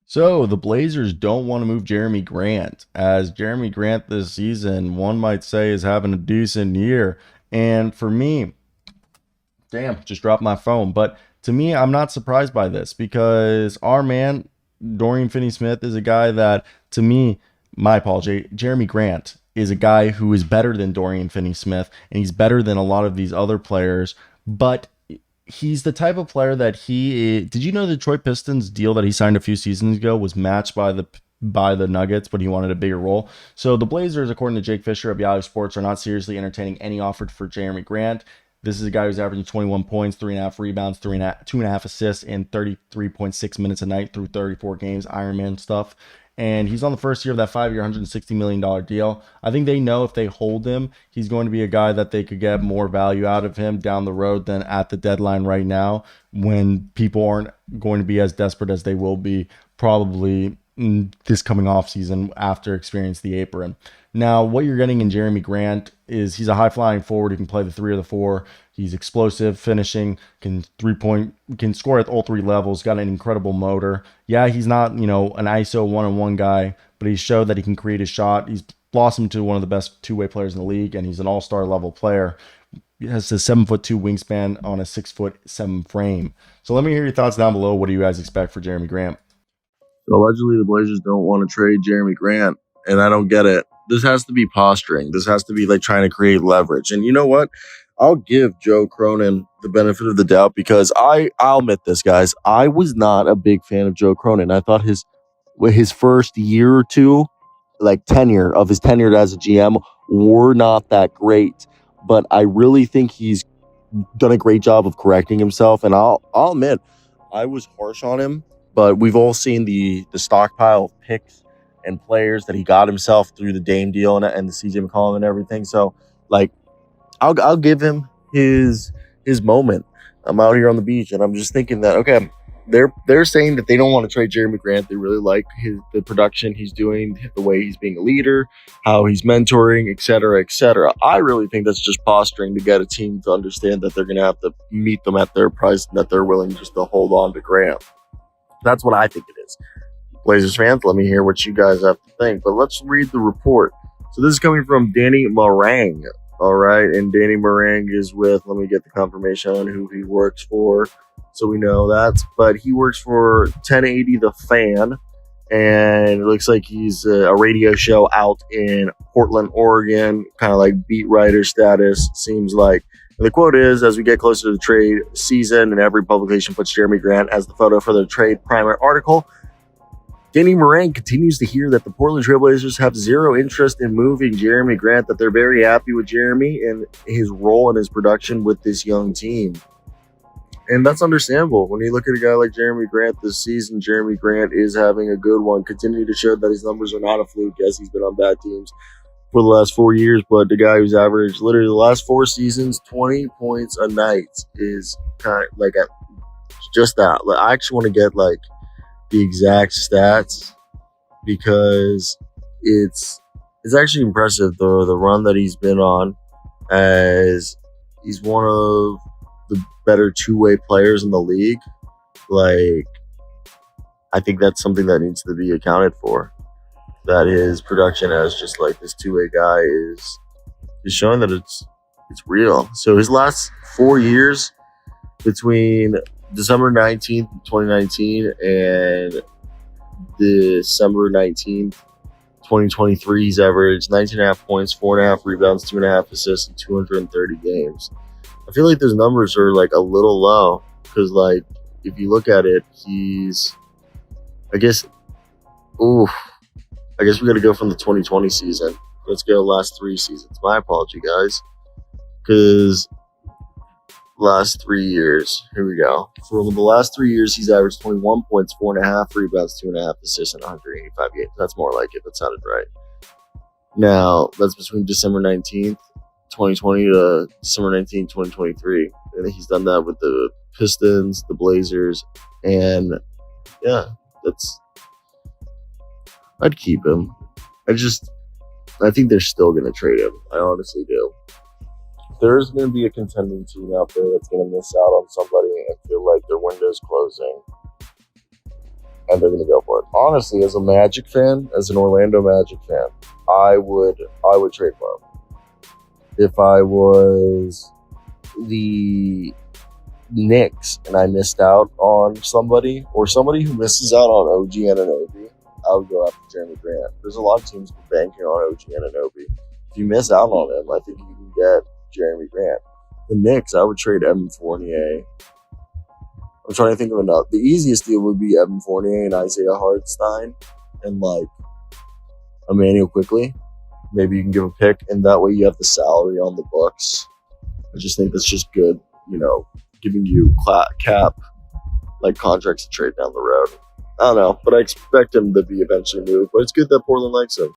So the Blazers don't want to move Jeremy Grant, as Jeremy Grant this season, one might say, is having a decent year. And for me, damn, just dropped my phone. But to me, I'm not surprised by this because our man, Dorian Finney Smith, is a guy that, to me, my apology, Jeremy Grant is a guy who is better than Dorian Finney Smith, and he's better than a lot of these other players. But he's the type of player that did you know the Detroit Pistons deal that he signed a few seasons ago was matched by the Nuggets, but he wanted a bigger role. So the Blazers, according to Jake Fisher of Yahoo Sports, are not seriously entertaining any offer for Jeremy Grant. This is a guy who's averaging 21 points, 3.5 rebounds, 2.5 assists in 33.6 minutes a night through 34 games, Ironman stuff. And he's on the first year of that 5-year, $160 million deal. I think they know if they hold him, he's going to be a guy that they could get more value out of him down the road than at the deadline right now, when people aren't going to be as desperate as they will be probably this coming off season after experiencing the apron. Now, what you're getting in Jeremy Grant is he's a high flying forward who can play the 3 or the 4. He's explosive, finishing, can score at all 3 levels, got an incredible motor. Yeah, he's not, an ISO 1-on-1 guy, but he showed that he can create a shot. He's blossomed to one of the best two-way players in the league, and he's an all-star level player. He has a 7'2" wingspan on a 6'7" frame. So let me hear your thoughts down below. What do you guys expect for Jeremy Grant? So allegedly, the Blazers don't want to trade Jeremy Grant, and I don't get it. This has to be posturing. This has to be like trying to create leverage. And you know what? I'll give Joe Cronin the benefit of the doubt because I'll admit this, guys. I was not a big fan of Joe Cronin. I thought his first year or two, like tenure as a GM, were not that great. But I really think he's done a great job of correcting himself. And I'll admit, I was harsh on him. But we've all seen the stockpile of picks and players that he got himself through the Dame deal and the CJ McCollum and everything. So, like, I'll give him his moment. I'm out here on the beach, and I'm just thinking that, okay, they're saying that they don't want to trade Jeremy Grant. They really like the production he's doing, the way he's being a leader, how he's mentoring, et cetera, et cetera. I really think that's just posturing to get a team to understand that they're going to have to meet them at their price and that they're willing just to hold on to Grant. That's what I think it is. Blazers fans, let me hear what you guys have to think. But let's read the report. So this is coming from Danny Marang. All right. And Danny Marang is with, let me get the confirmation on who he works for, so we know that. But he works for 1080 The Fan. And it looks like he's a radio show out in Portland, Oregon, kind of like beat writer status, seems like. And the quote is, as we get closer to the trade season and every publication puts Jeremy Grant as the photo for their trade primer article, Danny Moran continues to hear that the Portland Trailblazers have zero interest in moving Jeremy Grant, that they're very happy with Jeremy and his role and his production with this young team. And that's understandable. When you look at a guy like Jeremy Grant this season, Jeremy Grant is having a good one, continue to show that his numbers are not a fluke. Yes, he's been on bad teams for the last 4 years, but the guy who's averaged literally the last 4 seasons 20 points a night is kind of like just that. Like, I actually want to get like the exact stats because it's actually impressive the run that he's been on, as he's one of the better two-way players in the league. Like, I think that's something that needs to be accounted for, that his production as just like this two-way guy is showing that it's real. So his last 4 years, between December 19th, 2019 and December 19th, 2023, he's averaged 19.5 points, 4.5 rebounds, 2.5 assists in 230 games. I feel like those numbers are like a little low because, like, if you look at it, he's, I guess we got to go from the 2020 season. Let's go last 3 seasons. My apology, guys. Because last 3 years, here we go. For the last 3 years, he's averaged 21 points, 4.5 rebounds, 2.5 assists in 185 games. That's more like it. That sounded right. Now, that's between December 19th, 2020 to December 19th, 2023. And he's done that with the Pistons, the Blazers, and yeah, I'd keep him. I think they're still going to trade him. I honestly do. There's going to be a contending team out there that's going to miss out on somebody and feel like their window's closing. and they're going to go for it. Honestly, as a Magic fan, as an Orlando Magic fan, I would trade for him. If I was the Knicks and I missed out on somebody, or somebody who misses out on OG Anunoby, I would go after Jerami Grant. There's a lot of teams banking on OG Anunoby. If you miss out on him, I think you can get Jerami Grant. The Knicks, I would trade Evan Fournier. I'm trying to think of another. The easiest deal would be Evan Fournier and Isaiah Hartenstein and like Emmanuel Quickly. Maybe you can give a pick, and that way you have the salary on the books. I just think that's just good, giving you cap like contracts to trade down the road. I don't know, but I expect him to be eventually moved. But it's good that Portland likes him.